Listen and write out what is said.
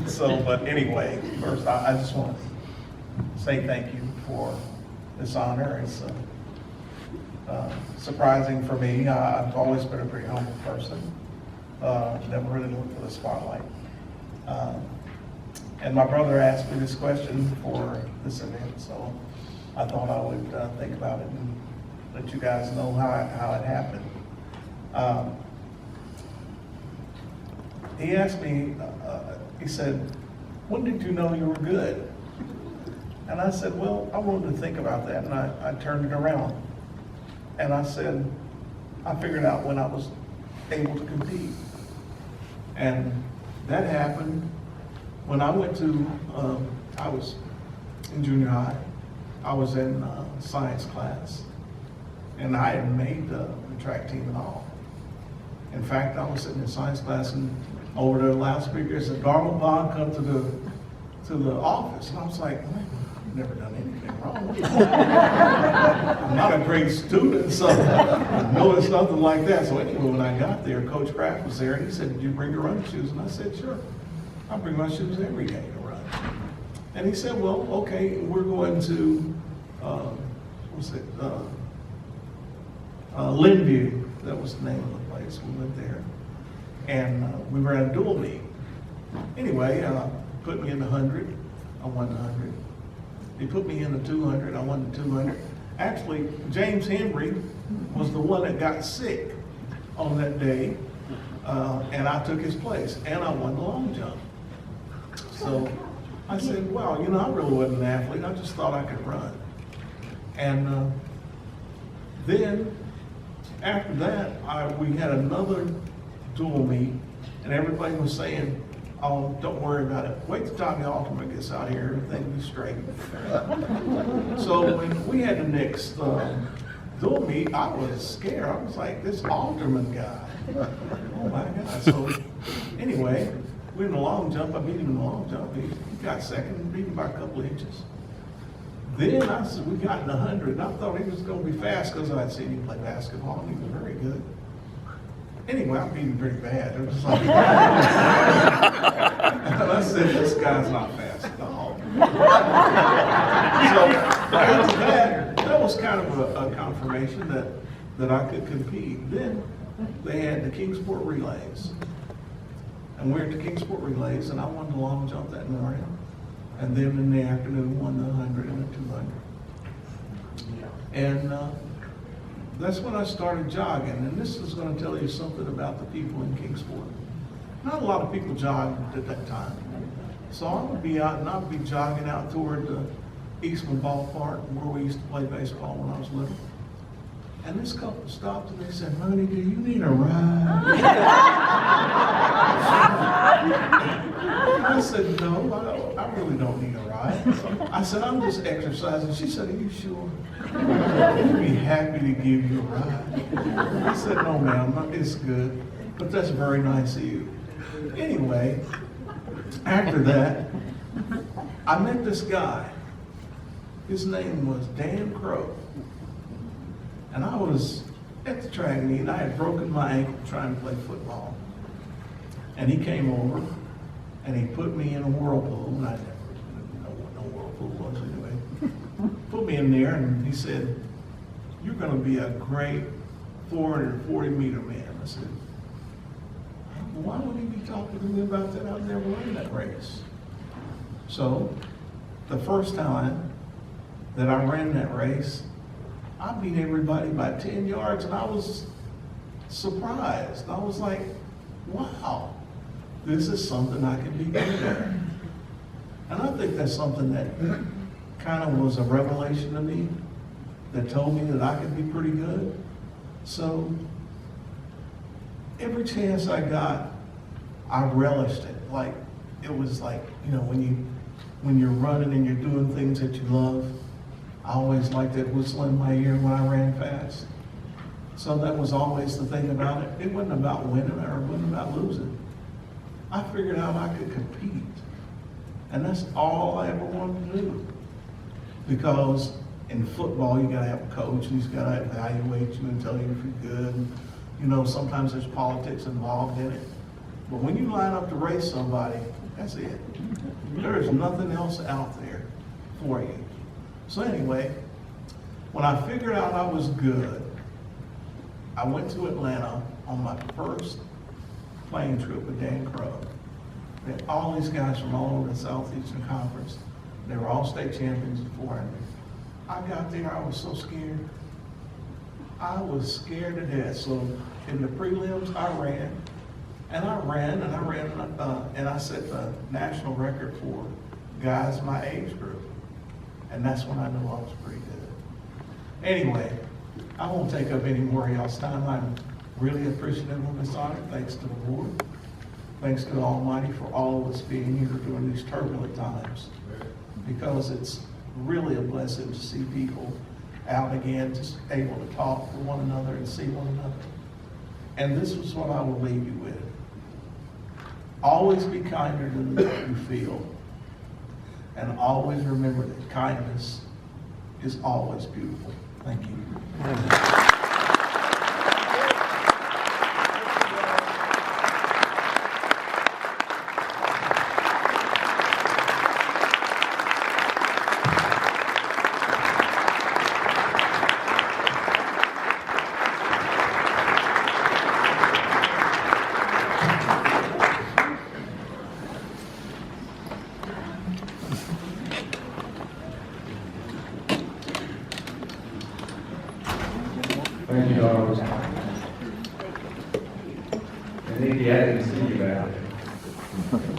So, but anyway, first I just want to say thank you for this honor. It's surprising for me. I've always been a pretty humble person. Never really looked for the spotlight. And my brother asked me this question for this event, so I thought I would think about it and let you guys know how it happened. He asked me, he said, when did you know you were good? And I said, well, I wanted to think about that, and I turned it around. And I said, I figured out when I was able to compete. And that happened when I went to, I was in junior high. I was in science class, and I hadn't made the track team at all. In fact, I was sitting in science class, and over the loudspeaker said, Darwin Bond, come to the office. And I was like, I've never done anything wrong. I'm not a great student, so no, it's nothing like that. So anyway, when I got there, Coach Kraft was there, and he said, did you bring your running shoes? And I said, sure. I bring my shoes every day to run. And he said, well, okay, we're going to, Linview, that was the name of the place. We went there, and we ran a dual meet. Anyway, put me in the 100, I won the 100. He put me in the 200, I won the 200. Actually, James Henry was the one that got sick on that day, and I took his place, and I won the long jump. So I said, wow, you know, I really wasn't an athlete, I just thought I could run. And then, after that, we had another dual meet, and everybody was saying, oh, don't worry about it. Wait till Tommy Alterman gets out here, everything will be straight. So when we had the next dual meet, I was scared. I was like, this Alterman guy. Oh my God. So anyway, we in the long jump. I beat him in the long jump. He got second, beat him by a couple of inches. Then we got in the 100, and I thought he was going to be fast because I'd seen him play basketball, and he was very good. Anyway, I beat him pretty bad. It was like, and I said, this guy's not fast at all. So after that was kind of a confirmation that I could compete. Then they had the Kingsport relays. And we were at the Kingsport relays, and I won the long jump that morning. And then in the afternoon, won the 100 and the 200. And that's when I started jogging. And this is going to tell you something about the people in Kingsport. Not a lot of people jogged at that time. So I would be out, and I'd be jogging out toward the Eastman Ballpark, where we used to play baseball when I was little. And this couple stopped and they said, honey, do you need a ride? I said, no, I really don't need a ride. I said, I'm just exercising. She said, are you sure? I'd be happy to give you a ride. I said, no, ma'am, it's good, but that's very nice of you. Anyway, after that, I met this guy. His name was Dan Crow. And I was at the track meet. I had broken my ankle trying to play football. And he came over and he put me in a whirlpool. And I never know what no whirlpool was anyway. Put me in there and he said, you're going to be a great 440-meter man. I said, well, why would he be talking to me about that? I've never run that race. So the first time that I ran that race, I beat everybody by 10 yards, and I was surprised. I was like, wow, this is something I can be good at. And I think that's something that kind of was a revelation to me, that told me that I could be pretty good. So every chance I got, I relished it. Like, it was like, you know, when you're running and you're doing things that you love, I always liked that whistle in my ear when I ran fast. So that was always the thing about it. It wasn't about winning or it wasn't about losing. I figured out I could compete. And that's all I ever wanted to do. Because in football, you gotta have a coach and he's gotta evaluate you and tell you if you're good. And, you know, sometimes there's politics involved in it. But when you line up to race somebody, that's it. There is nothing else out there for you. So anyway, when I figured out I was good, I went to Atlanta on my first plane trip with Dan Crow. We had all these guys from all over the Southeastern Conference. They were all state champions in 400. I got there, I was so scared. I was scared to death. So in the prelims, I ran, and I set the national record for guys my age group. And that's when I knew I was pretty good. Anyway, I won't take up any more of y'all's time. I'm really appreciative of this honor. Thanks to the board. Thanks to the Almighty for all of us being here during these turbulent times. Because it's really a blessing to see people out again, just able to talk to one another and see one another. And this is what I will leave you with. Always be kinder than you feel. And always remember that kindness is always beautiful. Thank you. Thank you, Darwin. And Nikki, I didn't see you out there.